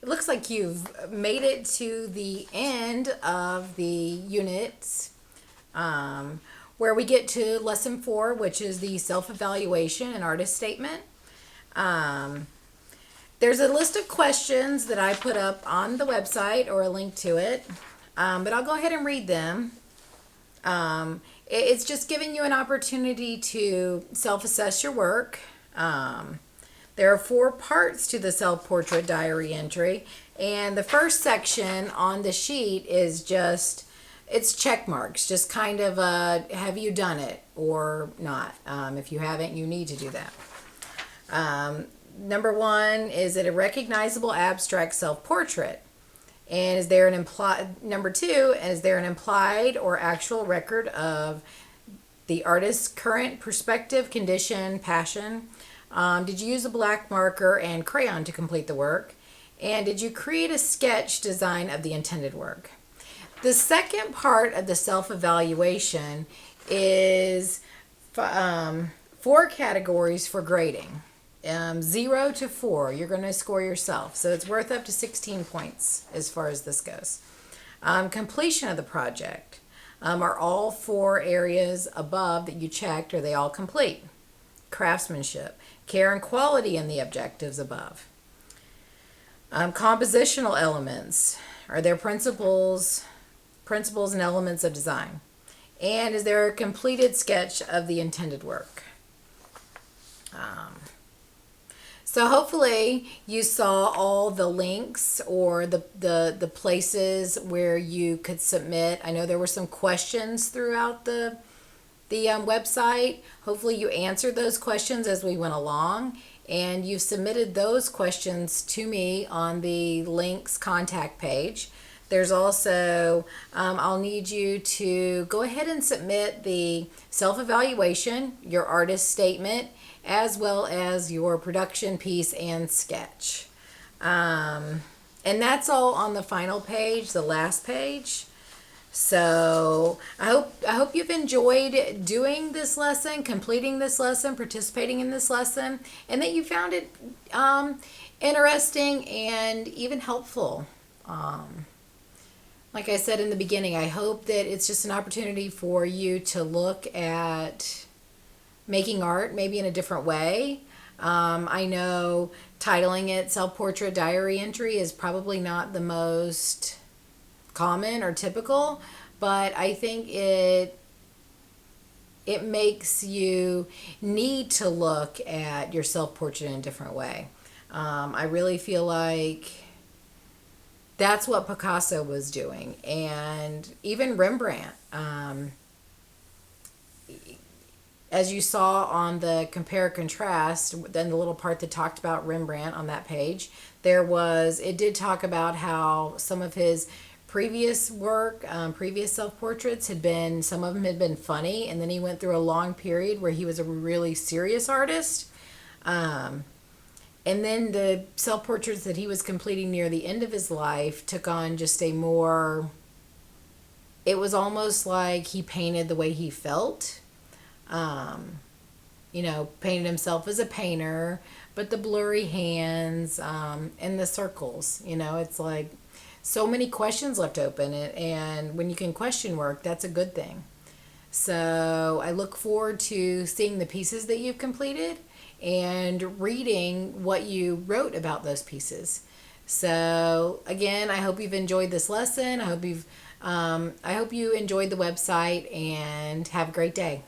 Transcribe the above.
looks like you've made it to the end of the units, where we get to lesson 4, which is the self-evaluation and artist statement. Um, there's a list of questions that I put up on the website or a link to it, but I'll go ahead and read them. It's just giving you an opportunity to self-assess your work. There are 4 parts to the self-portrait diary entry, and the first section on the sheet is just, it's check marks, just kind of have you done it or not. If you haven't, you need to do that. Number 1, is it a recognizable abstract self-portrait? And is there an implied, number 2, is there an implied or actual record of the artist's current perspective, condition, passion? Did you use a black marker and crayon to complete the work? And did you create a sketch design of the intended work? The second part of the self-evaluation is 4 categories for grading. 0 to 4, you're going to score yourself. So it's worth up to 16 points as far as this goes. Completion of the project. Are all 4 areas above that you checked, are they all complete? Craftsmanship. Care and quality in the objectives above. Compositional elements. Are there principles and elements of design? And is there a completed sketch of the intended work? So hopefully you saw all the links or the places where you could submit. I know there were some questions throughout the website. Hopefully you answered those questions as we went along, and you submitted those questions to me on the links contact page. There's also, I'll need you to go ahead and submit the self-evaluation, your artist statement, as well as your production piece and sketch. And that's all on the final page, the last page. So I hope you've enjoyed doing this lesson, completing this lesson, participating in this lesson, and that you found it interesting and even helpful. Like I said in the beginning, I hope that it's just an opportunity for you to look at making art maybe in a different way. I know titling it Self-Portrait Diary Entry is probably not the most common or typical, but I think it makes you need to look at your self-portrait in a different way. I really feel like that's what Picasso was doing, and even Rembrandt. As you saw on the compare contrast, then the little part that talked about Rembrandt on that page, it did talk about how some of his previous work, previous self-portraits some of them had been funny, and then he went through a long period where he was a really serious artist. And then the self-portraits that he was completing near the end of his life took on just it was almost like he painted the way he felt. Painted himself as a painter, but the blurry hands, and the circles, it's like so many questions left open, and when you can question work, that's a good thing. So I look forward to seeing the pieces that you've completed and reading what you wrote about those pieces. So again, I hope you've enjoyed this lesson. I hope you enjoyed the website, and have a great day.